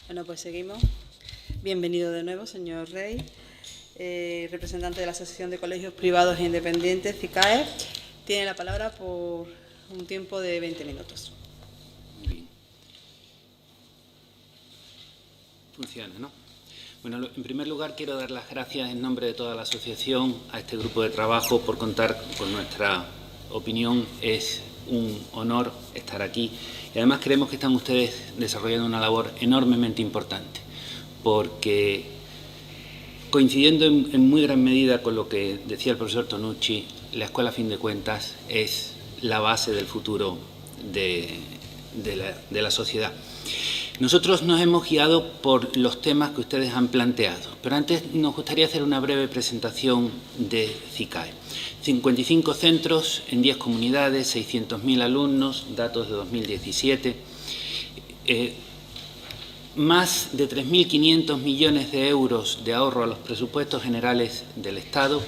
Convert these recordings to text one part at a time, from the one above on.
Bueno, pues seguimos. Bienvenido de nuevo, señor Rey, representante de la Asociación de Colegios Privados e Independientes, CICAE. Tiene la palabra por un tiempo de 20 minutos. Muy bien. Funciona, ¿no? Bueno, en primer lugar quiero dar las gracias en nombre de toda la asociación a este grupo de trabajo por contar con nuestra opinión. Es un honor estar aquí y además creemos que están ustedes desarrollando una labor enormemente importante, porque coincidiendo en muy gran medida con lo que decía el profesor Tonucci, la escuela, a fin de cuentas, es la base del futuro de la sociedad. Nosotros nos hemos guiado por los temas que ustedes han planteado, pero antes nos gustaría hacer una breve presentación de CICAE. 55 centros en 10 comunidades, 600.000 alumnos, datos de 2017, más de 3.500 millones de euros de ahorro a los presupuestos generales del Estado,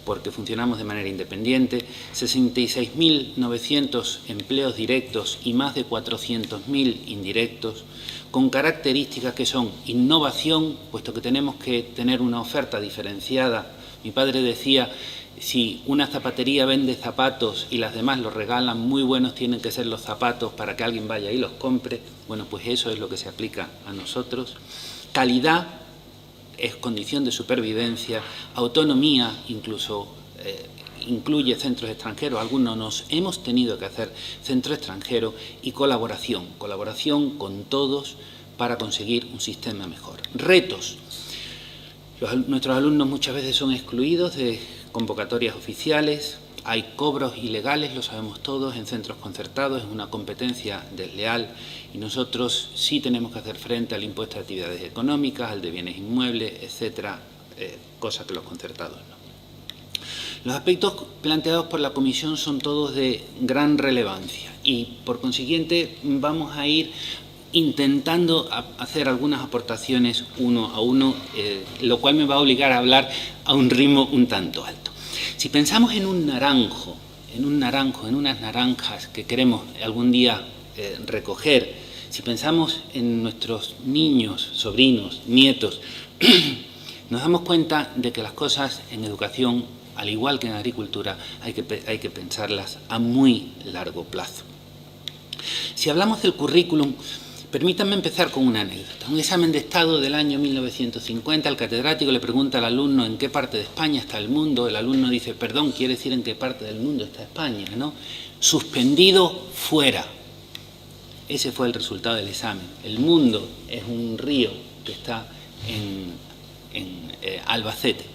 porque funcionamos de manera independiente, 66.900 empleos directos y más de 400.000 indirectos, con características que son innovación, puesto que tenemos que tener una oferta diferenciada. Mi padre decía, si una zapatería vende zapatos y las demás los regalan, muy buenos tienen que ser los zapatos para que alguien vaya y los compre. Bueno, pues eso es lo que se aplica a nosotros. Calidad es condición de supervivencia, autonomía incluso incluye centros extranjeros, algunos nos hemos tenido que hacer centro extranjero, y colaboración con todos para conseguir un sistema mejor. Retos. Nuestros alumnos muchas veces son excluidos de convocatorias oficiales, hay cobros ilegales, lo sabemos todos, en centros concertados, es una competencia desleal y nosotros sí tenemos que hacer frente al impuesto de actividades económicas, al de bienes inmuebles, etcétera, cosa que los concertados no. Los aspectos planteados por la Comisión son todos de gran relevancia y, por consiguiente, vamos a ir intentando hacer algunas aportaciones uno a uno, lo cual me va a obligar a hablar a un ritmo un tanto alto. Si pensamos en un naranjo, en unas naranjas que queremos algún día recoger, si pensamos en nuestros niños, sobrinos, nietos, nos damos cuenta de que las cosas en educación, al igual que en agricultura, hay que pensarlas a muy largo plazo. Si hablamos del currículum, permítanme empezar con una anécdota. Un examen de Estado del año 1950, el catedrático le pregunta al alumno en qué parte de España está el mundo. El alumno dice, perdón, quiere decir en qué parte del mundo está España, ¿no? Suspendido fuera. Ese fue el resultado del examen. El mundo es un río que está en Albacete.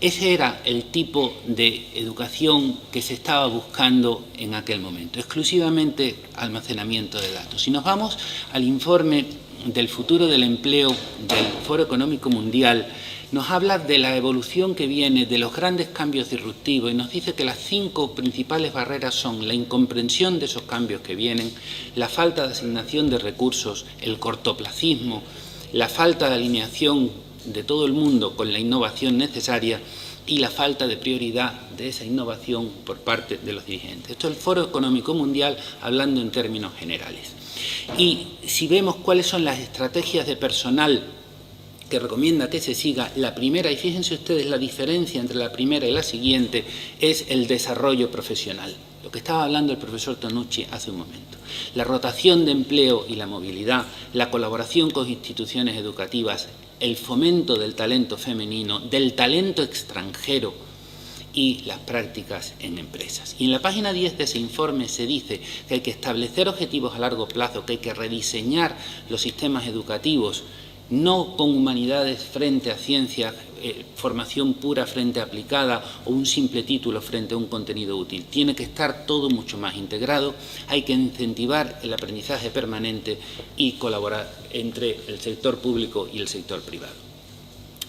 Ese era el tipo de educación que se estaba buscando en aquel momento, exclusivamente almacenamiento de datos. Si nos vamos al informe del futuro del empleo del Foro Económico Mundial, nos habla de la evolución que viene, de los grandes cambios disruptivos, y nos dice que las 5 principales barreras son la incomprensión de esos cambios que vienen, la falta de asignación de recursos, el cortoplacismo, la falta de alineación de todo el mundo con la innovación necesaria y la falta de prioridad de esa innovación por parte de los dirigentes. Esto es el Foro Económico Mundial hablando en términos generales. Y si vemos cuáles son las estrategias de personal que recomienda que se siga, la primera, y fíjense ustedes la diferencia entre la primera y la siguiente, es el desarrollo profesional. Lo que estaba hablando el profesor Tonucci hace un momento. La rotación de empleo y la movilidad, la colaboración con instituciones educativas, el fomento del talento femenino, del talento extranjero y las prácticas en empresas. Y en la página 10 de ese informe se dice que hay que establecer objetivos a largo plazo, que hay que rediseñar los sistemas educativos, no con humanidades frente a ciencia, formación pura frente a aplicada o un simple título frente a un contenido útil. Tiene que estar todo mucho más integrado, hay que incentivar el aprendizaje permanente y colaborar entre el sector público y el sector privado.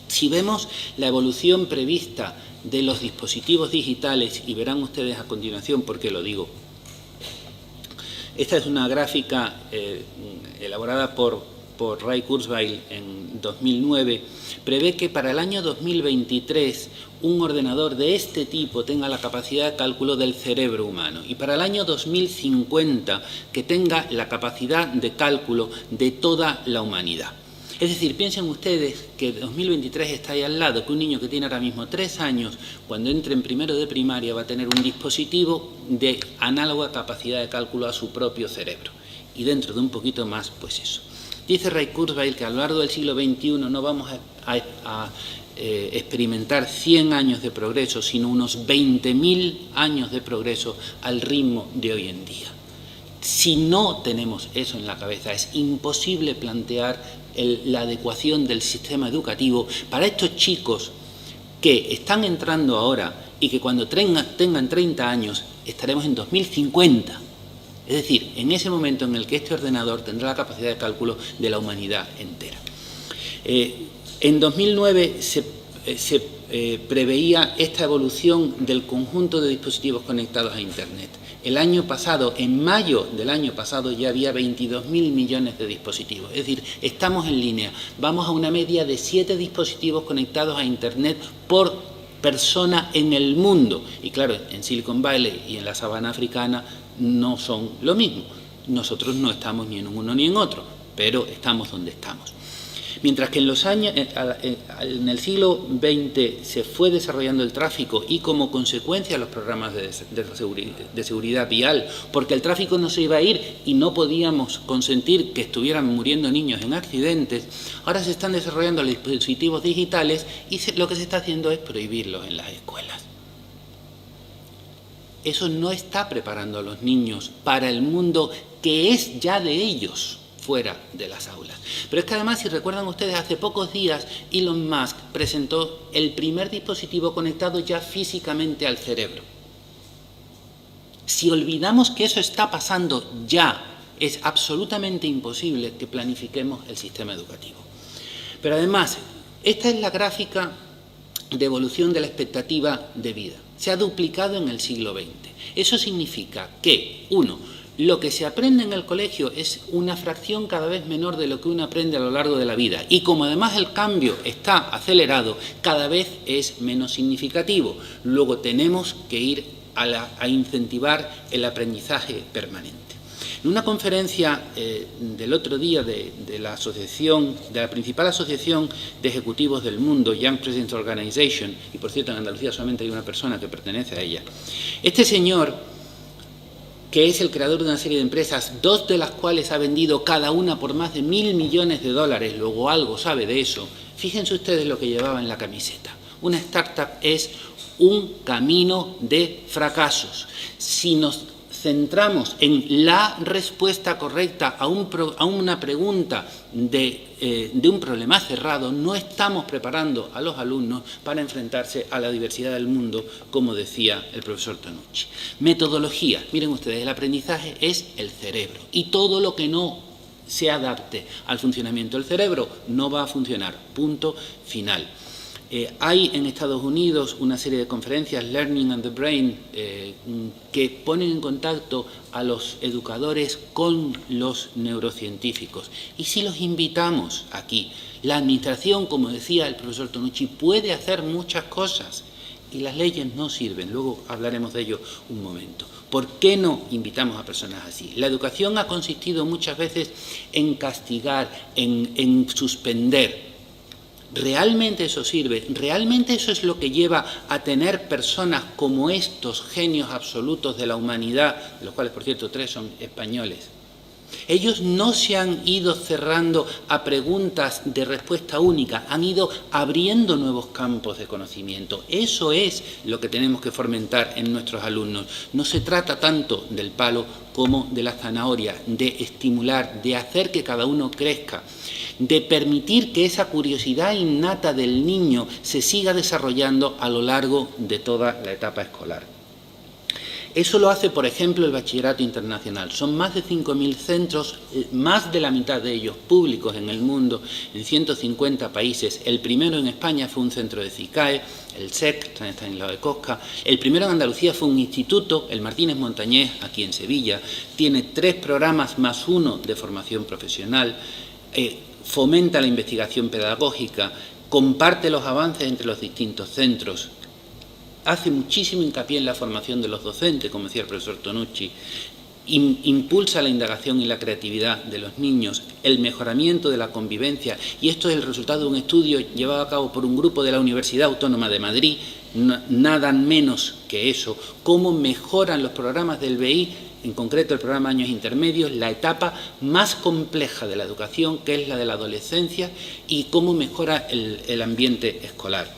Si vemos la evolución prevista de los dispositivos digitales, y verán ustedes a continuación por qué lo digo, esta es una gráfica elaborada por Ray Kurzweil en 2009, prevé que para el año 2023 un ordenador de este tipo tenga la capacidad de cálculo del cerebro humano y para el año 2050 que tenga la capacidad de cálculo de toda la humanidad. Es decir, piensen ustedes que 2023 está ahí al lado, que un niño que tiene ahora mismo 3 años, cuando entre en primero de primaria va a tener un dispositivo de análoga capacidad de cálculo a su propio cerebro. Y dentro de un poquito más, pues eso. Dice Ray Kurzweil que a lo largo del siglo XXI no vamos a experimentar 100 años de progreso, sino unos 20.000 años de progreso al ritmo de hoy en día. Si no tenemos eso en la cabeza, es imposible plantear la adecuación del sistema educativo para estos chicos que están entrando ahora y que cuando tengan 30 años estaremos en 2050. Es decir, en ese momento en el que este ordenador tendrá la capacidad de cálculo de la humanidad entera. En 2009 se preveía esta evolución del conjunto de dispositivos conectados a Internet. El año pasado, en mayo del año pasado, ya había 22.000 millones de dispositivos. Es decir, estamos en línea. Vamos a una media de 7 dispositivos conectados a Internet por persona en el mundo. Y claro, en Silicon Valley y en la sabana africana no son lo mismo. Nosotros no estamos ni en uno ni en otro, pero estamos donde estamos. Mientras que en el siglo XX se fue desarrollando el tráfico y como consecuencia los programas de seguridad vial, porque el tráfico no se iba a ir y no podíamos consentir que estuvieran muriendo niños en accidentes, ahora se están desarrollando los dispositivos digitales y lo que se está haciendo es prohibirlos en las escuelas. Eso no está preparando a los niños para el mundo que es ya de ellos, fuera de las aulas. Pero es que además, si recuerdan ustedes, hace pocos días Elon Musk presentó el primer dispositivo conectado ya físicamente al cerebro. Si olvidamos que eso está pasando ya, es absolutamente imposible que planifiquemos el sistema educativo. Pero además, esta es la gráfica de evolución de la expectativa de vida. Se ha duplicado en el siglo XX. Eso significa que, lo que se aprende en el colegio es una fracción cada vez menor de lo que uno aprende a lo largo de la vida. Y como además el cambio está acelerado, cada vez es menos significativo. Luego tenemos que ir a incentivar el aprendizaje permanente. En una conferencia del otro día de la principal asociación de ejecutivos del mundo, Young Presidents Organization, y por cierto en Andalucía solamente hay una persona que pertenece a ella, este señor, que es el creador de una serie de empresas, 2 de las cuales ha vendido cada una por más de $1.000 millones, luego algo sabe de eso. Fíjense ustedes lo que llevaba en la camiseta. Una startup es un camino de fracasos. Si nos centramos en la respuesta correcta a una pregunta de un problema cerrado, no estamos preparando a los alumnos para enfrentarse a la diversidad del mundo, como decía el profesor Tonucci. Metodología. Miren ustedes, el aprendizaje es el cerebro y todo lo que no se adapte al funcionamiento del cerebro no va a funcionar. Punto final. Hay en Estados Unidos una serie de conferencias, Learning and the Brain, que ponen en contacto a los educadores con los neurocientíficos. Y si los invitamos aquí, la administración, como decía el profesor Tonucci, puede hacer muchas cosas y las leyes no sirven. Luego hablaremos de ello un momento. ¿Por qué no invitamos a personas así? La educación ha consistido muchas veces en castigar, en suspender. ¿Realmente eso sirve? ¿Realmente eso es lo que lleva a tener personas como estos genios absolutos de la humanidad, de los cuales, por cierto, 3 son españoles? Ellos no se han ido cerrando a preguntas de respuesta única, han ido abriendo nuevos campos de conocimiento. Eso es lo que tenemos que fomentar en nuestros alumnos. No se trata tanto del palo como de la zanahoria, de estimular, de hacer que cada uno crezca, de permitir que esa curiosidad innata del niño se siga desarrollando a lo largo de toda la etapa escolar. Eso lo hace, por ejemplo, el Bachillerato Internacional. Son más de 5.000 centros, más de la mitad de ellos públicos en el mundo, en 150 países. El primero en España fue un centro de CICAE, el SEC, está en la de Cosca. El primero en Andalucía fue un instituto, el Martínez Montañés, aquí en Sevilla. Tiene 3 programas más 1 de formación profesional. fomenta la investigación pedagógica, comparte los avances entre los distintos centros, hace muchísimo hincapié en la formación de los docentes, como decía el profesor Tonucci, impulsa la indagación y la creatividad de los niños, el mejoramiento de la convivencia, y esto es el resultado de un estudio llevado a cabo por un grupo de la Universidad Autónoma de Madrid, nada menos que eso, cómo mejoran los programas del BI, en concreto el programa Años Intermedios, la etapa más compleja de la educación, que es la de la adolescencia, y cómo mejora el ambiente escolar.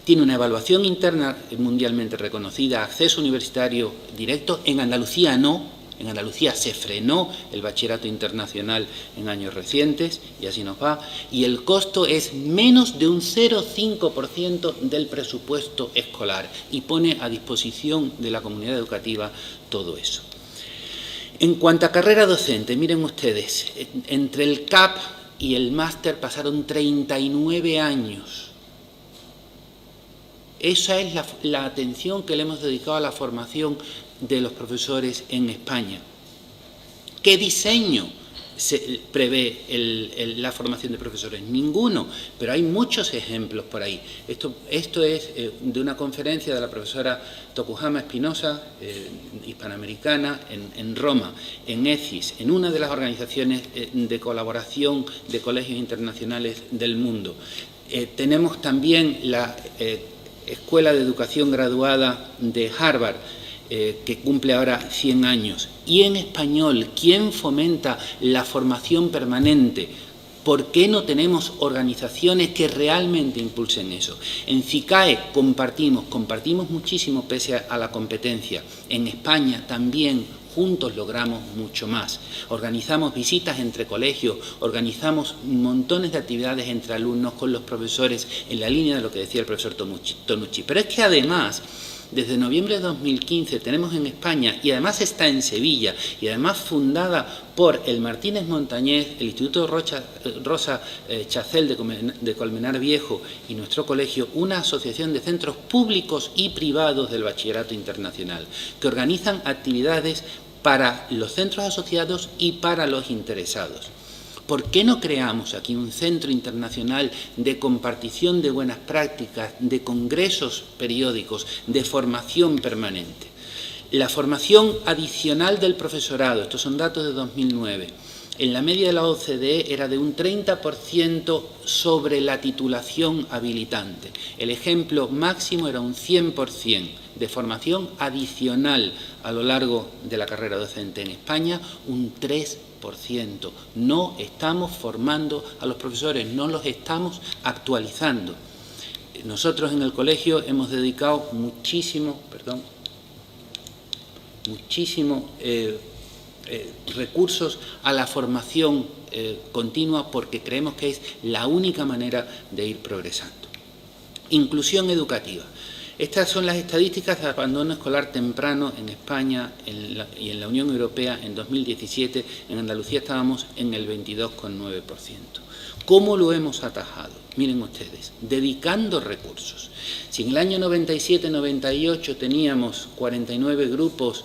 Tiene una evaluación interna mundialmente reconocida, acceso universitario directo. En Andalucía no. En Andalucía se frenó el bachillerato internacional en años recientes, y así nos va, y el costo es menos de un 0,5% del presupuesto escolar, y pone a disposición de la comunidad educativa todo eso. En cuanto a carrera docente, miren ustedes, entre el CAP y el máster pasaron 39 años. Esa es la atención que le hemos dedicado a la formación de los profesores en España. ¿Qué diseño se prevé la formación de profesores? Ninguno, pero hay muchos ejemplos por ahí. Esto es de una conferencia de la profesora Tokuhama Espinosa, hispanoamericana, en Roma, en ECIS, en una de las organizaciones de colaboración de colegios internacionales del mundo. Tenemos también la Escuela de Educación Graduada de Harvard, que cumple ahora 100 años. Y en español, ¿quién fomenta la formación permanente? ¿Por qué no tenemos organizaciones que realmente impulsen eso? En CICAE compartimos muchísimo pese a la competencia. En España también juntos logramos mucho más. Organizamos visitas entre colegios, organizamos montones de actividades entre alumnos con los profesores en la línea de lo que decía el profesor Tonucci. Pero es que además, desde noviembre de 2015 tenemos en España, y además está en Sevilla, y además fundada por el Martínez Montañés, el Instituto Rosa Chacel de Colmenar Viejo y nuestro colegio, una asociación de centros públicos y privados del bachillerato internacional, que organizan actividades para los centros asociados y para los interesados. ¿Por qué no creamos aquí un centro internacional de compartición de buenas prácticas, de congresos periódicos, de formación permanente? La formación adicional del profesorado, estos son datos de 2009, en la media de la OCDE era de un 30% sobre la titulación habilitante. El ejemplo máximo era un 100% de formación adicional a lo largo de la carrera docente. En España, un 3%. No estamos formando a los profesores, no los estamos actualizando. Nosotros en el colegio hemos dedicado muchísimo recursos a la formación continua, porque creemos que es la única manera de ir progresando. Inclusión educativa. Estas son las estadísticas de abandono escolar temprano en España y en la Unión Europea en 2017. En Andalucía estábamos en el 22,9%. ¿Cómo lo hemos atajado? Miren ustedes, dedicando recursos. Si en el año 97-98 teníamos 49 grupos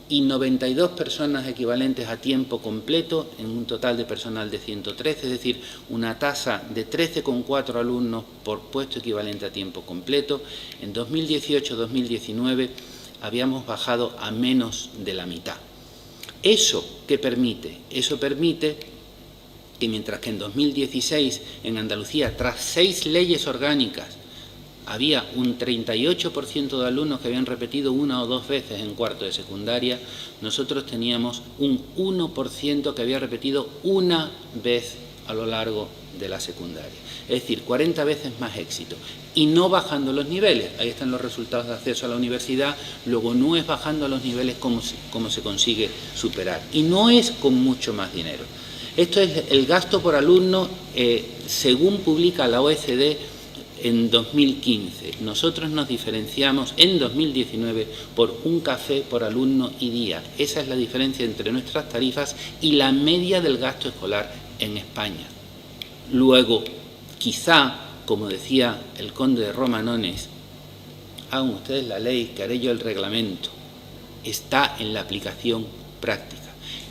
y 92 personas equivalentes a tiempo completo, en un total de personal de 113, es decir, una tasa de 13,4 alumnos por puesto equivalente a tiempo completo. En 2018-2019 habíamos bajado a menos de la mitad. ¿Eso qué permite? Eso permite que mientras que en 2016 en Andalucía, tras 6 leyes orgánicas, había un 38% de alumnos que habían repetido 1 o 2 veces en cuarto de secundaria, nosotros teníamos un 1% que había repetido 1 vez a lo largo de la secundaria. Es decir, 40 veces más éxito. Y no bajando los niveles. Ahí están los resultados de acceso a la universidad. Luego no es bajando los niveles como se consigue superar. Y no es con mucho más dinero. Esto es el gasto por alumno según publica la OECD en 2015. Nosotros nos diferenciamos en 2019 por un café por alumno y día. Esa es la diferencia entre nuestras tarifas y la media del gasto escolar en España. Luego, quizá, como decía el conde de Romanones, hagan ustedes la ley, que haré yo el reglamento. Está en la aplicación práctica.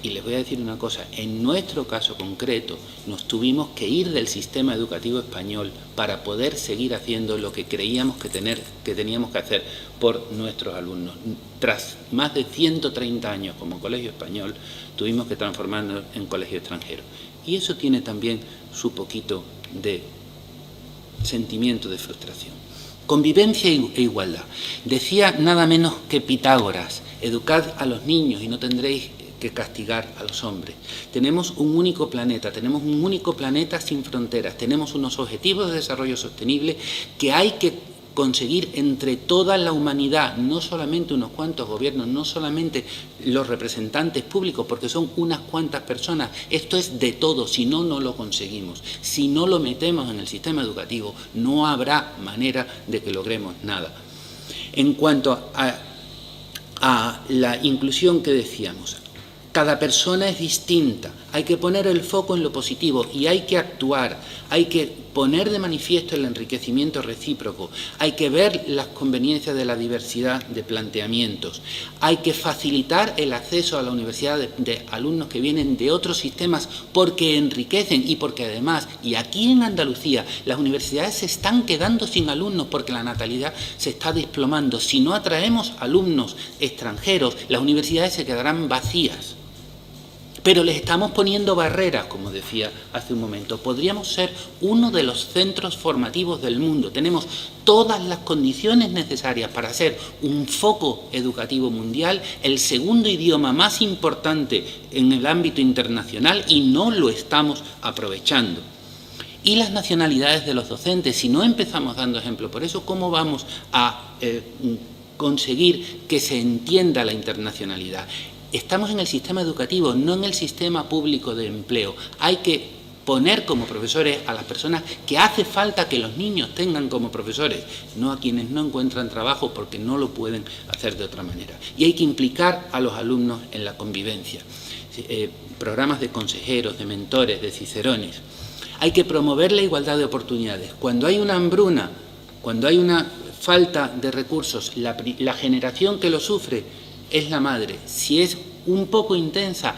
Y les voy a decir una cosa, en nuestro caso concreto nos tuvimos que ir del sistema educativo español para poder seguir haciendo lo que creíamos que teníamos que hacer por nuestros alumnos. Tras más de 130 años como colegio español, tuvimos que transformarnos en colegio extranjero. Y eso tiene también su poquito de sentimiento de frustración. Convivencia e igualdad. Decía nada menos que Pitágoras, educad a los niños y no tendréis que castigar a los hombres. Tenemos un único planeta sin fronteras, tenemos unos objetivos de desarrollo sostenible que hay que conseguir entre toda la humanidad, no solamente unos cuantos gobiernos, no solamente los representantes públicos, porque son unas cuantas personas. Esto es de todos, si no, no lo conseguimos. Si no lo metemos en el sistema educativo, no habrá manera de que logremos nada. En cuanto a la inclusión que decíamos, cada persona es distinta, hay que poner el foco en lo positivo y hay que actuar, hay que poner de manifiesto el enriquecimiento recíproco, hay que ver las conveniencias de la diversidad de planteamientos, hay que facilitar el acceso a la universidad de alumnos que vienen de otros sistemas porque enriquecen y porque además, y aquí en Andalucía, las universidades se están quedando sin alumnos porque la natalidad se está desplomando. Si no atraemos alumnos extranjeros, las universidades se quedarán vacías. Pero les estamos poniendo barreras, como decía hace un momento. Podríamos ser uno de los centros formativos del mundo. Tenemos todas las condiciones necesarias para ser un foco educativo mundial, el segundo idioma más importante en el ámbito internacional, y no lo estamos aprovechando. Y las nacionalidades de los docentes, si no empezamos dando ejemplo por eso, ¿cómo vamos a conseguir que se entienda la internacionalidad? Estamos en el sistema educativo, no en el sistema público de empleo. Hay que poner como profesores a las personas que hace falta que los niños tengan como profesores, no a quienes no encuentran trabajo porque no lo pueden hacer de otra manera. Y hay que implicar a los alumnos en la convivencia. Programas de consejeros, de mentores, de cicerones. Hay que promover la igualdad de oportunidades. Cuando hay una hambruna, cuando hay una falta de recursos, la generación que lo sufre es la madre. Si es un poco intensa,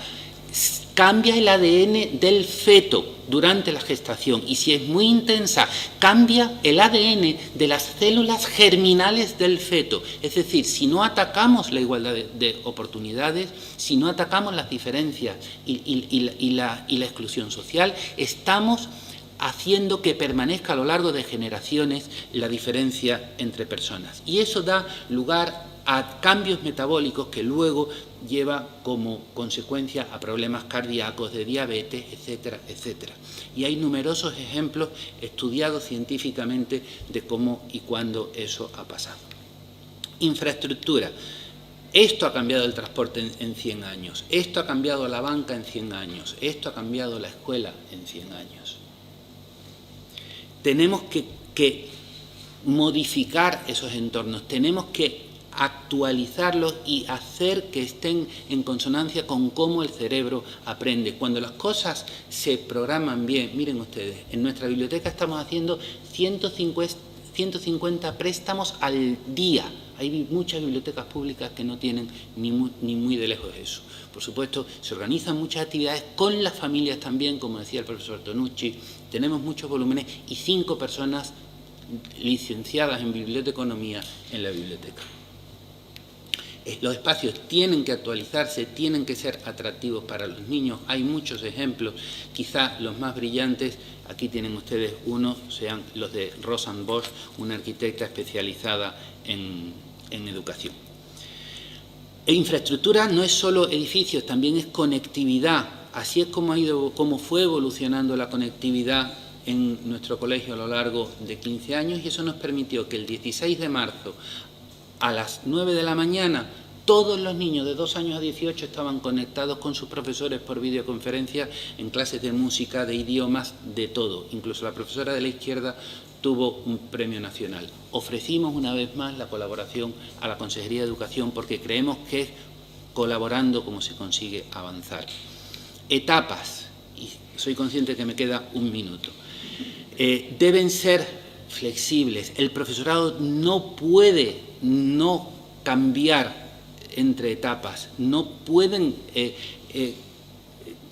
cambia el ADN del feto durante la gestación, y si es muy intensa, cambia el ADN de las células germinales del feto. Es decir, si no atacamos la igualdad de oportunidades, si no atacamos las diferencias y la exclusión social, estamos haciendo que permanezca a lo largo de generaciones la diferencia entre personas. Y eso da lugar a cambios metabólicos que luego lleva como consecuencia a problemas cardíacos, de diabetes, etcétera, etcétera. Y hay numerosos ejemplos estudiados científicamente de cómo y cuándo eso ha pasado. Infraestructura. Esto ha cambiado el transporte en 100 años, esto ha cambiado la banca en 100 años, esto ha cambiado la escuela en 100 años. Tenemos que modificar esos entornos, tenemos que actualizarlos y hacer que estén en consonancia con cómo el cerebro aprende. Cuando las cosas se programan bien, miren ustedes, en nuestra biblioteca estamos haciendo 150 préstamos al día. Hay muchas bibliotecas públicas que no tienen ni muy de lejos eso. Por supuesto, se organizan muchas actividades con las familias también, como decía el profesor Tonucci. Tenemos muchos volúmenes y 5 personas licenciadas en biblioteconomía en la biblioteca. Los espacios tienen que actualizarse, tienen que ser atractivos para los niños. Hay muchos ejemplos, quizá los más brillantes, aquí tienen ustedes uno, sean los de Rosanne Bosch, una arquitecta especializada en educación. Infraestructura no es solo edificios, también es conectividad. Así es como fue evolucionando la conectividad en nuestro colegio a lo largo de 15 años, y eso nos permitió que el 16 de marzo a las 9 de la mañana todos los niños de 2 años a 18 estaban conectados con sus profesores por videoconferencia en clases de música, de idiomas, de todo. Incluso la profesora de la izquierda tuvo un premio nacional. Ofrecimos una vez más la colaboración a la Consejería de Educación porque creemos que es colaborando como se consigue avanzar. Etapas, y soy consciente que me queda un minuto, deben ser flexibles. El profesorado no puede no cambiar entre etapas, no pueden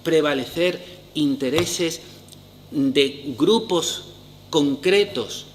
prevalecer intereses de grupos concretos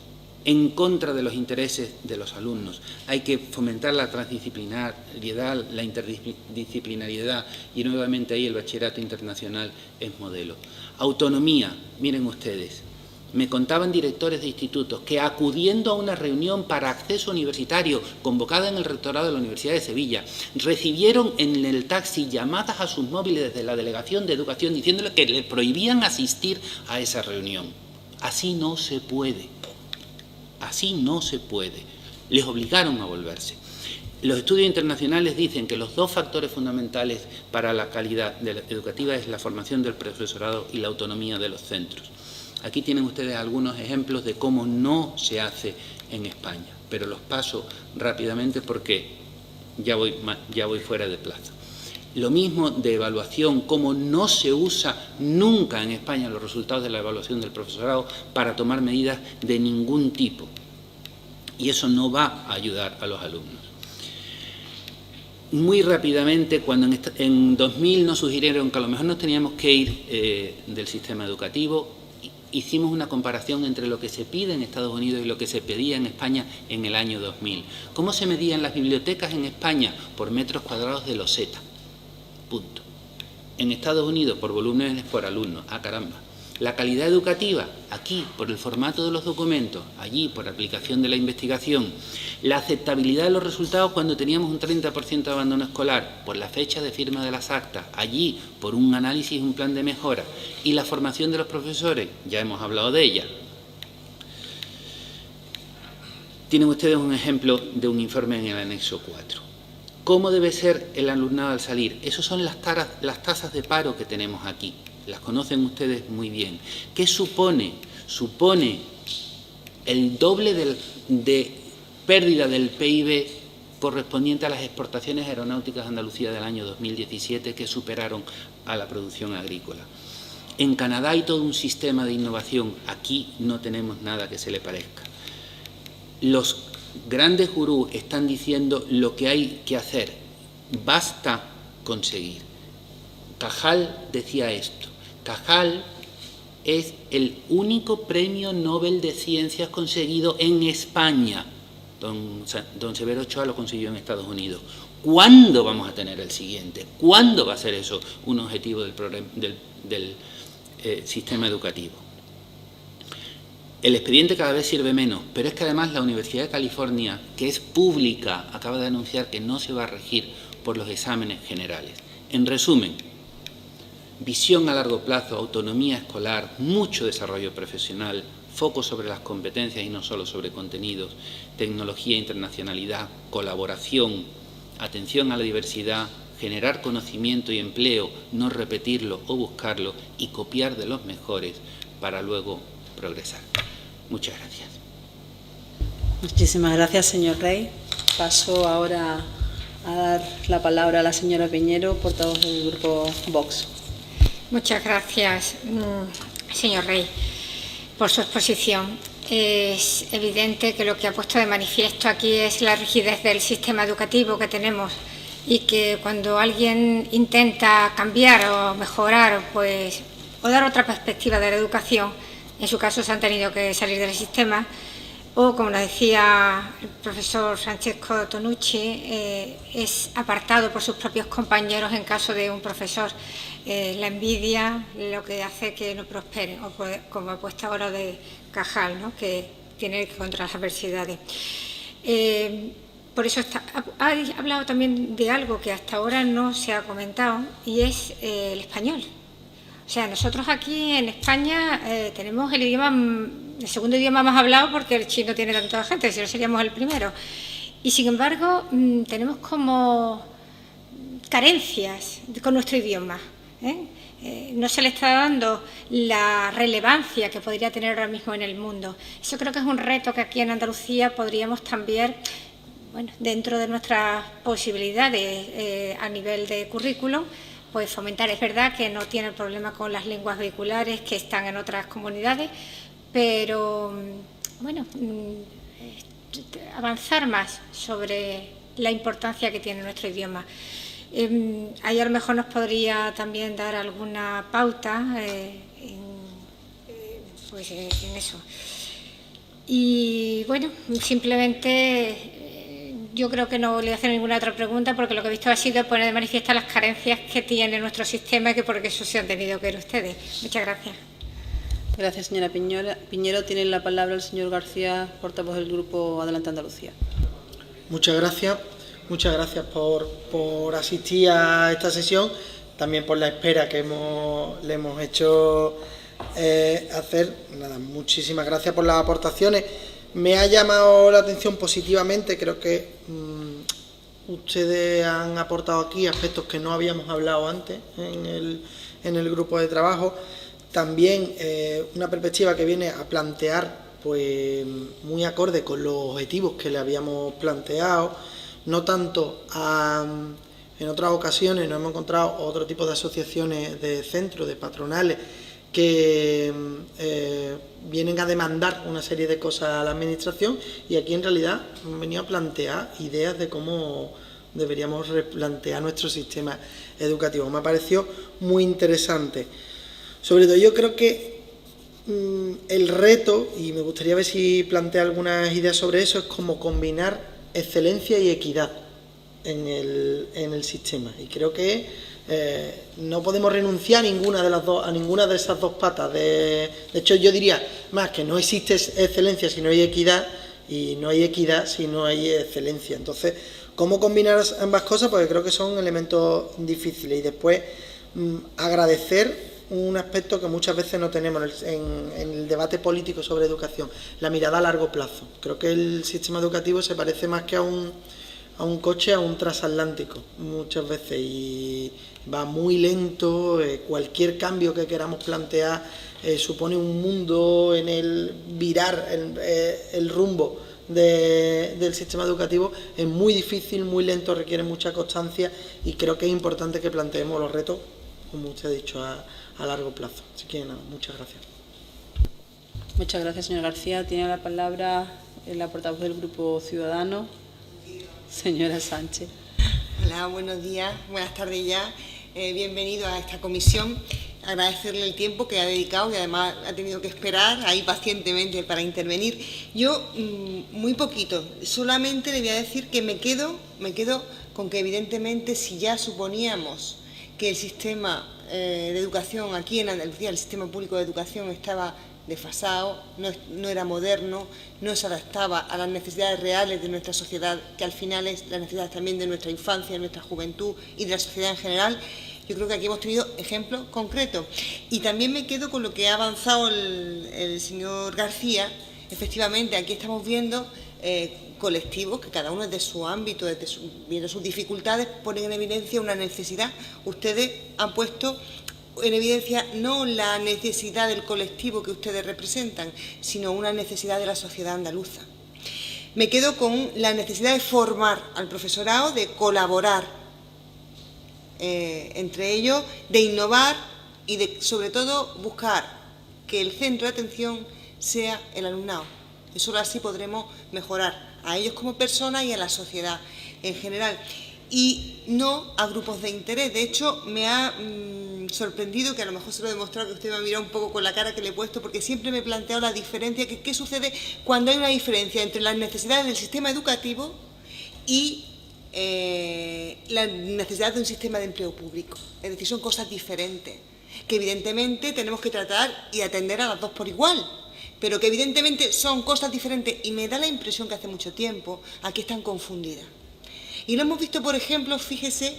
en contra de los intereses de los alumnos. Hay que fomentar la transdisciplinariedad, la interdisciplinariedad, y nuevamente ahí el bachillerato internacional es modelo. Autonomía, miren ustedes, me contaban directores de institutos que acudiendo a una reunión para acceso universitario convocada en el rectorado de la Universidad de Sevilla, recibieron en el taxi llamadas a sus móviles desde la Delegación de Educación diciéndole que les prohibían asistir a esa reunión. Así no se puede. Así no se puede. Les obligaron a volverse. Los estudios internacionales dicen que los dos factores fundamentales para la calidad educativa es la formación del profesorado y la autonomía de los centros. Aquí tienen ustedes algunos ejemplos de cómo no se hace en España, pero los paso rápidamente porque ya voy fuera de plazo. Lo mismo de evaluación, cómo no se usa nunca en España los resultados de la evaluación del profesorado para tomar medidas de ningún tipo. Y eso no va a ayudar a los alumnos. Muy rápidamente, cuando en 2000 nos sugirieron que a lo mejor nos teníamos que ir del sistema educativo, hicimos una comparación entre lo que se pide en Estados Unidos y lo que se pedía en España en el año 2000. ¿Cómo se medían las bibliotecas en España? Por metros cuadrados de loseta. Punto. En Estados Unidos, por volúmenes por alumno. ¡Ah, caramba! La calidad educativa, aquí, por el formato de los documentos, allí, por aplicación de la investigación. La aceptabilidad de los resultados cuando teníamos un 30% de abandono escolar, por la fecha de firma de las actas, allí, por un análisis y un plan de mejora. Y la formación de los profesores, ya hemos hablado de ella. Tienen ustedes un ejemplo de un informe en el anexo 4. ¿Cómo debe ser el alumnado al salir? Esas son las tasas de paro que tenemos aquí. Las conocen ustedes muy bien. ¿Qué supone? Supone el doble de pérdida del PIB correspondiente a las exportaciones aeronáuticas de Andalucía del año 2017 que superaron a la producción agrícola. En Canadá hay todo un sistema de innovación. Aquí no tenemos nada que se le parezca. Los grandes gurús están diciendo lo que hay que hacer. Basta conseguir. Cajal decía esto. Cajal es el único premio Nobel de Ciencias conseguido en España. Don Severo Ochoa lo consiguió en Estados Unidos. ¿Cuándo vamos a tener el siguiente? ¿Cuándo va a ser eso un objetivo del sistema educativo? El expediente cada vez sirve menos, pero es que además la Universidad de California, que es pública, acaba de anunciar que no se va a regir por los exámenes generales. En resumen, visión a largo plazo, autonomía escolar, mucho desarrollo profesional, foco sobre las competencias y no solo sobre contenidos, tecnología, internacionalidad, colaboración, atención a la diversidad, generar conocimiento y empleo, no repetirlo o buscarlo y copiar de los mejores para luego progresar. Muchas gracias. Muchísimas gracias, señor Rey. Paso ahora a dar la palabra a la señora Piñero, portavoz del grupo Vox. Muchas gracias, señor Rey, por su exposición. Es evidente que lo que ha puesto de manifiesto aquí es la rigidez del sistema educativo que tenemos y que cuando alguien intenta cambiar o mejorar o dar otra perspectiva de la educación, en su caso se han tenido que salir del sistema, o como nos decía el profesor Francesco Tonucci, es apartado por sus propios compañeros en caso de un profesor. La envidia lo que hace que no prospere, o como ha puesto ahora de Cajal, ¿no?, que tiene que contra las adversidades. Por eso ha hablado también de algo que hasta ahora no se ha comentado, y es el español. O sea, nosotros aquí en España tenemos el segundo idioma más hablado, porque el chino tiene tanta gente, si no seríamos el primero. Y sin embargo, tenemos como carencias con nuestro idioma. No se le está dando la relevancia que podría tener ahora mismo en el mundo. Eso creo que es un reto que aquí en Andalucía podríamos también, bueno, dentro de nuestras posibilidades a nivel de currículum, pues fomentar. Es verdad que no tiene problema con las lenguas vehiculares que están en otras comunidades, pero bueno, avanzar más sobre la importancia que tiene nuestro idioma. Ahí a lo mejor nos podría también dar alguna pauta pues en eso. Y bueno, simplemente yo creo que no le voy a hacer ninguna otra pregunta, porque lo que he visto ha sido poner de manifiesto las carencias que tiene nuestro sistema y que por eso se han tenido que ir ustedes. Muchas gracias. Gracias, señora Piñero. Tiene la palabra el señor García, portavoz del Grupo Adelante Andalucía. Muchas gracias por asistir a esta sesión, también por la espera que le hemos hecho hacer. Nada, muchísimas gracias por las aportaciones. Me ha llamado la atención positivamente, creo que ustedes han aportado aquí aspectos que no habíamos hablado antes en el grupo de trabajo. También una perspectiva que viene a plantear pues muy acorde con los objetivos que le habíamos planteado, no tanto en otras ocasiones nos hemos encontrado otro tipo de asociaciones de centros, de patronales, que vienen a demandar una serie de cosas a la administración, y aquí en realidad hemos venido a plantear ideas de cómo deberíamos replantear nuestro sistema educativo. Me ha parecido muy interesante. Sobre todo yo creo que el reto, y me gustaría ver si plantea algunas ideas sobre eso, es cómo combinar excelencia y equidad en el sistema. Y creo que no podemos renunciar a ninguna de esas dos patas. De hecho, yo diría más que no existe excelencia si no hay equidad, y no hay equidad si no hay excelencia. Entonces, ¿cómo combinar ambas cosas? Porque creo que son elementos difíciles. Y después, agradecer un aspecto que muchas veces no tenemos en el debate político sobre educación, la mirada a largo plazo. Creo que el sistema educativo se parece más que a un coche, a un transatlántico, muchas veces, y va muy lento. Cualquier cambio que queramos plantear supone un mundo en el virar el rumbo del sistema educativo. Es muy difícil, muy lento, requiere mucha constancia, y creo que es importante que planteemos los retos, como usted ha dicho, a largo plazo. Así que nada, muchas gracias. Muchas gracias, señor García. Tiene la palabra la portavoz del Grupo Ciudadanos, señora Sánchez. Hola, buenos días, buenas tardes ya. Bienvenido a esta comisión. Agradecerle el tiempo que ha dedicado, y además ha tenido que esperar ahí pacientemente para intervenir. Yo, muy poquito, solamente le voy a decir que me quedo con que evidentemente, si ya suponíamos que el sistema de educación aquí en Andalucía, el sistema público de educación, estaba desfasado, no era moderno, no se adaptaba a las necesidades reales de nuestra sociedad, que al final es las necesidades también de nuestra infancia, de nuestra juventud y de la sociedad en general. Yo creo que aquí hemos tenido ejemplos concretos. Y también me quedo con lo que ha avanzado el señor García. Efectivamente, aquí estamos viendo colectivos que cada uno desde su ámbito, viendo sus dificultades, ponen en evidencia una necesidad. Ustedes han puesto en evidencia no la necesidad del colectivo que ustedes representan, sino una necesidad de la sociedad andaluza. Me quedo con la necesidad de formar al profesorado, de colaborar entre ellos, de innovar y de, sobre todo, buscar que el centro de atención sea el alumnado. Y solo así podremos mejorar a ellos como personas y a la sociedad en general, y no a grupos de interés. De hecho, me ha sorprendido, que a lo mejor se lo he demostrado, que usted me ha mirado un poco con la cara que le he puesto, porque siempre me he planteado la diferencia, que qué sucede cuando hay una diferencia entre las necesidades del sistema educativo y la necesidad de un sistema de empleo público. Es decir, son cosas diferentes, que evidentemente tenemos que tratar y atender a las dos por igual, pero que evidentemente son cosas diferentes, y me da la impresión que hace mucho tiempo aquí están confundidas. Y lo hemos visto, por ejemplo, fíjese,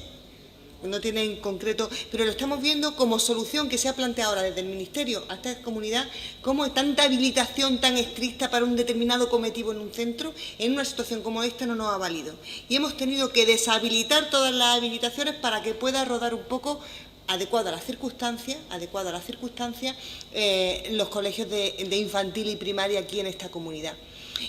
no tiene en concreto, pero lo estamos viendo como solución que se ha planteado ahora desde el Ministerio a esta comunidad, como tanta habilitación tan estricta para un determinado cometido en un centro, en una situación como esta no nos ha valido. Y hemos tenido que deshabilitar todas las habilitaciones para que pueda rodar un poco adecuado a las circunstancias, los colegios de infantil y primaria aquí en esta comunidad.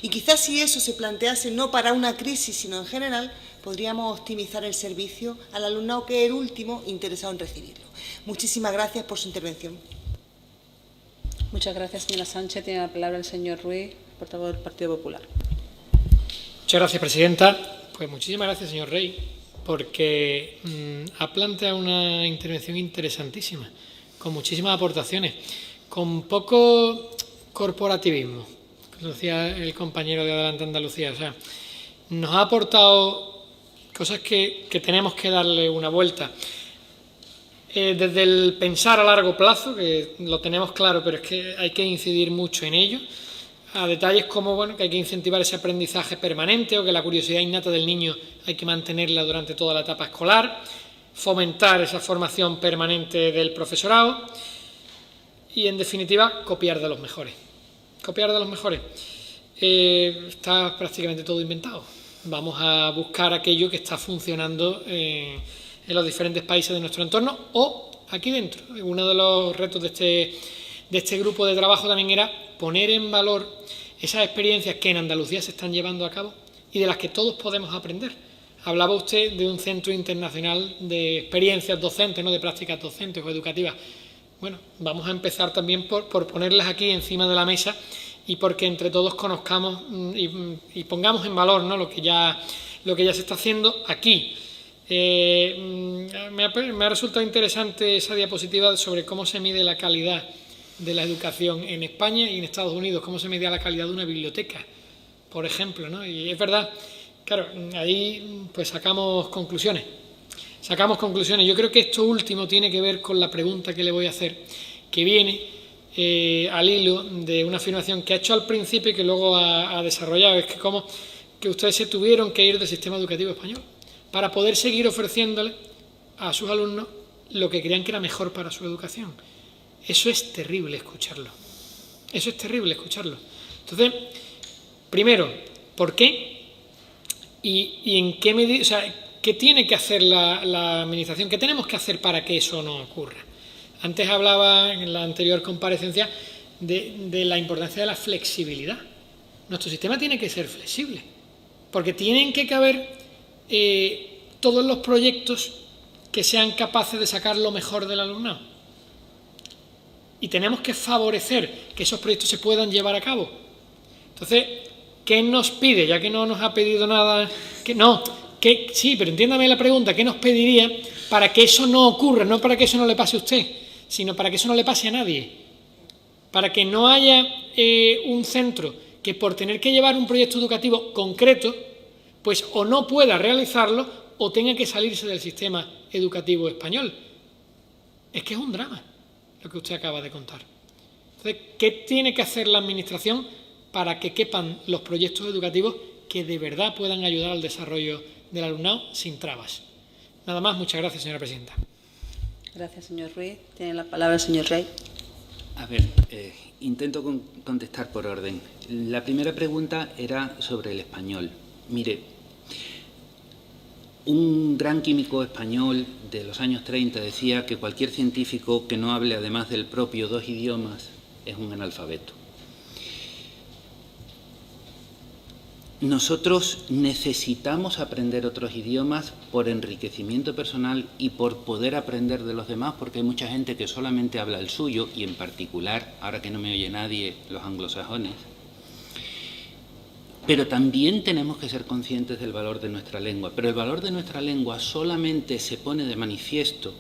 Y quizás si eso se plantease no para una crisis, sino en general, podríamos optimizar el servicio al alumnado, que es el último interesado en recibirlo. Muchísimas gracias por su intervención. Muchas gracias, señora Sánchez. Tiene la palabra el señor Ruiz, portavoz del Partido Popular. Muchas gracias, presidenta. Pues muchísimas gracias, señor Rey, porque ha planteado una intervención interesantísima, con muchísimas aportaciones, con poco corporativismo, como decía el compañero de Adelante Andalucía. O sea, nos ha aportado cosas que tenemos que darle una vuelta. Desde el pensar a largo plazo, que lo tenemos claro, pero es que hay que incidir mucho en ello, a detalles como que hay que incentivar ese aprendizaje permanente, o que la curiosidad innata del niño hay que mantenerla durante toda la etapa escolar, fomentar esa formación permanente del profesorado y, en definitiva, copiar de los mejores. Copiar de los mejores. Está prácticamente todo inventado. Vamos a buscar aquello que está funcionando en los diferentes países de nuestro entorno o aquí dentro. Uno de los retos de este grupo de trabajo también era poner en valor esas experiencias que en Andalucía se están llevando a cabo y de las que todos podemos aprender. Hablaba usted de un centro internacional de experiencias docentes, ¿no?, de prácticas docentes o educativas. Bueno, vamos a empezar también por ponerlas aquí encima de la mesa y porque entre todos conozcamos y pongamos en valor, ¿no?, lo que ya se está haciendo aquí. Me ha resultado interesante esa diapositiva sobre cómo se mide la calidad de la educación en España y en Estados Unidos, cómo se mide la calidad de una biblioteca, por ejemplo, ¿no? Y es verdad, claro, ahí pues sacamos conclusiones. Yo creo que esto último tiene que ver con la pregunta que le voy a hacer, que viene al hilo de una afirmación que ha hecho al principio y que luego ha desarrollado. Es que ustedes se tuvieron que ir del sistema educativo español para poder seguir ofreciéndole a sus alumnos lo que creían que era mejor para su educación. Eso es terrible escucharlo. Entonces, primero, ¿por qué? Y en qué medida, o sea, ¿qué tiene que hacer la Administración? ¿Qué tenemos que hacer para que eso no ocurra? Antes hablaba en la anterior comparecencia de la importancia de la flexibilidad. Nuestro sistema tiene que ser flexible, porque tienen que caber todos los proyectos que sean capaces de sacar lo mejor del alumnado. Y tenemos que favorecer que esos proyectos se puedan llevar a cabo. Entonces, ¿qué nos pide? Ya que no nos ha pedido nada... Sí, pero entiéndame la pregunta, ¿qué nos pediría para que eso no ocurra? No para que eso no le pase a usted, sino para que eso no le pase a nadie. Para que no haya un centro que por tener que llevar un proyecto educativo concreto, pues o no pueda realizarlo o tenga que salirse del sistema educativo español. Es que es un drama lo que usted acaba de contar. Entonces, ¿qué tiene que hacer la Administración para que quepan los proyectos educativos que de verdad puedan ayudar al desarrollo del alumnado sin trabas? Nada más, muchas gracias, señora presidenta. Gracias, señor Ruiz. Tiene la palabra el señor Rey. A ver, intento contestar por orden. La primera pregunta era sobre el español. Mire, un gran químico español de los años 30 decía que cualquier científico que no hable además del propio 2 idiomas es un analfabeto. Nosotros necesitamos aprender otros idiomas por enriquecimiento personal y por poder aprender de los demás, porque hay mucha gente que solamente habla el suyo, y en particular, ahora que no me oye nadie, los anglosajones. Pero también tenemos que ser conscientes del valor de nuestra lengua. Pero el valor de nuestra lengua solamente se pone de manifiesto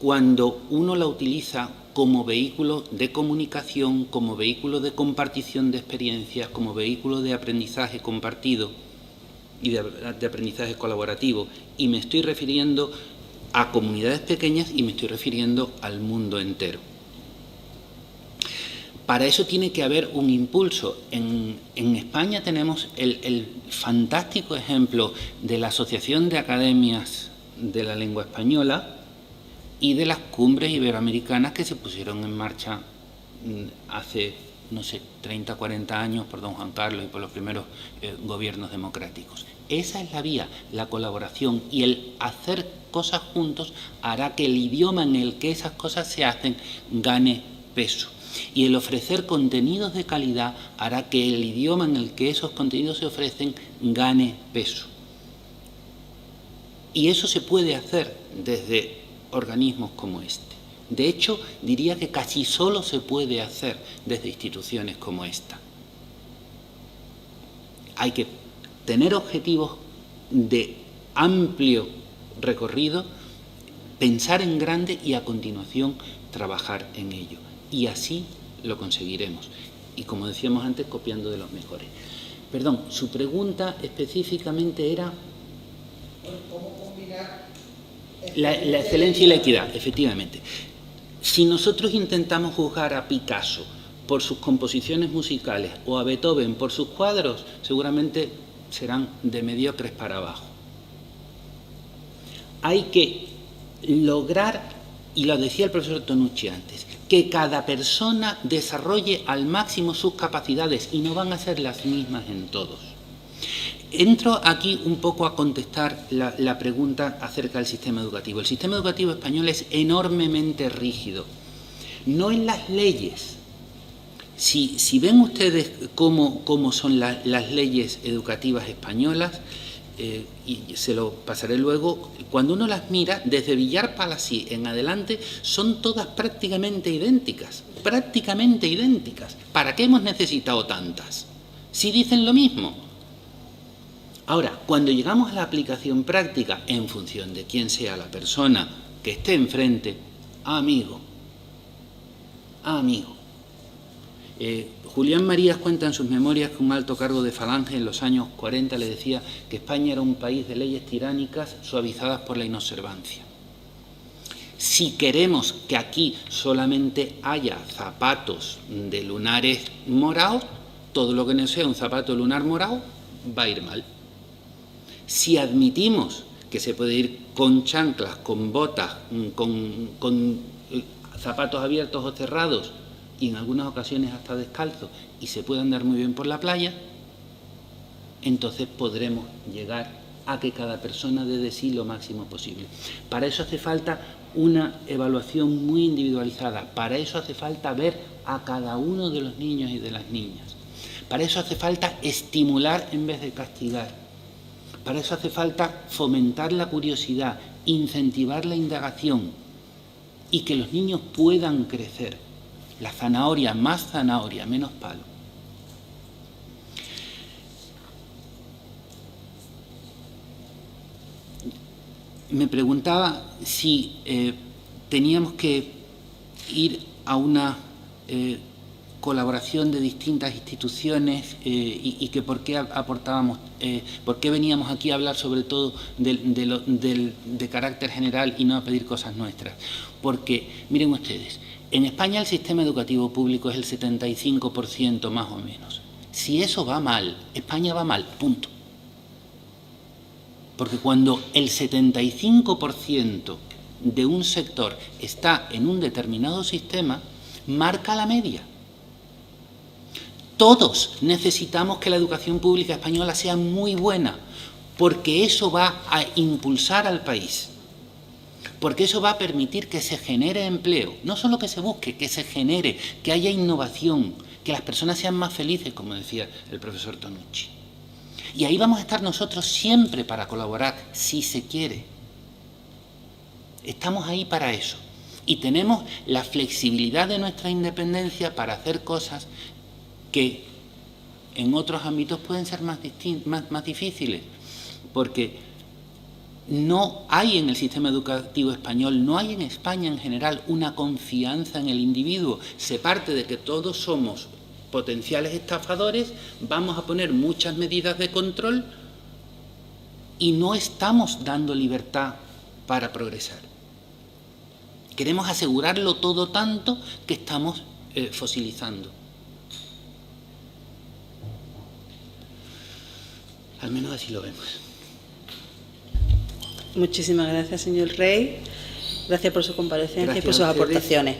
cuando uno la utiliza como vehículo de comunicación, como vehículo de compartición de experiencias, como vehículo de aprendizaje compartido y de aprendizaje colaborativo. Y me estoy refiriendo a comunidades pequeñas y me estoy refiriendo al mundo entero. Para eso tiene que haber un impulso. En España tenemos el fantástico ejemplo de la Asociación de Academias de la Lengua Española y de las cumbres iberoamericanas que se pusieron en marcha hace, no sé, 30, 40 años por don Juan Carlos y por los primeros gobiernos democráticos. Esa es la vía, la colaboración, y el hacer cosas juntos hará que el idioma en el que esas cosas se hacen gane peso. Y el ofrecer contenidos de calidad hará que el idioma en el que esos contenidos se ofrecen gane peso. Y eso se puede hacer desde organismos como este. De hecho, diría que casi solo se puede hacer desde instituciones como esta. Hay que tener objetivos de amplio recorrido, pensar en grande y a continuación trabajar en ello. Y así lo conseguiremos. Y como decíamos antes, copiando de los mejores. Perdón, su pregunta específicamente era... ¿Cómo combinar la excelencia y la equidad? Efectivamente. Si nosotros intentamos juzgar a Picasso por sus composiciones musicales o a Beethoven por sus cuadros, seguramente serán de mediocres para abajo. Hay que lograr, y lo decía el profesor Tonucci antes, que cada persona desarrolle al máximo sus capacidades y no van a ser las mismas en todos. Entro aquí un poco a contestar la pregunta acerca del sistema educativo. El sistema educativo español es enormemente rígido, no en las leyes. Si ven ustedes cómo son las leyes educativas españolas, y se lo pasaré luego, cuando uno las mira, desde Villar Palasí en adelante, son todas prácticamente idénticas. Prácticamente idénticas. ¿Para qué hemos necesitado tantas? Si dicen lo mismo. Ahora, cuando llegamos a la aplicación práctica, en función de quién sea la persona que esté enfrente, amigo. Julián Marías cuenta en sus memorias que un alto cargo de Falange en los años 40 le decía que España era un país de leyes tiránicas suavizadas por la inobservancia. Si queremos que aquí solamente haya zapatos de lunares morados, todo lo que no sea un zapato de lunar morado va a ir mal. Si admitimos que se puede ir con chanclas, con botas, con zapatos abiertos o cerrados, y en algunas ocasiones hasta descalzo, y se puede andar muy bien por la playa, entonces podremos llegar a que cada persona dé de sí lo máximo posible. Para eso hace falta una evaluación muy individualizada, para eso hace falta ver a cada uno de los niños y de las niñas, para eso hace falta estimular en vez de castigar, para eso hace falta fomentar la curiosidad, incentivar la indagación y que los niños puedan crecer. La zanahoria, más zanahoria, menos palo. Me preguntaba si teníamos que ir a una colaboración de distintas instituciones y que por qué aportábamos, por qué veníamos aquí a hablar sobre todo de carácter general y no a pedir cosas nuestras. Porque, miren ustedes, en España el sistema educativo público es el 75% más o menos. Si eso va mal, España va mal, punto. Porque cuando el 75% de un sector está en un determinado sistema, marca la media. Todos necesitamos que la educación pública española sea muy buena, porque eso va a impulsar al país. Porque eso va a permitir que se genere empleo, no solo que se busque, que se genere, que haya innovación, que las personas sean más felices, como decía el profesor Tonucci. Y ahí vamos a estar nosotros siempre para colaborar, si se quiere. Estamos ahí para eso. Y tenemos la flexibilidad de nuestra independencia para hacer cosas que en otros ámbitos pueden ser más difíciles, porque no hay en el sistema educativo español, no hay en España en general una confianza en el individuo. Se parte de que todos somos potenciales estafadores, vamos a poner muchas medidas de control y no estamos dando libertad para progresar. Queremos asegurarlo todo tanto que estamos fosilizando. Al menos así lo vemos. Muchísimas gracias, señor Rey. Gracias por su comparecencia y por sus aportaciones.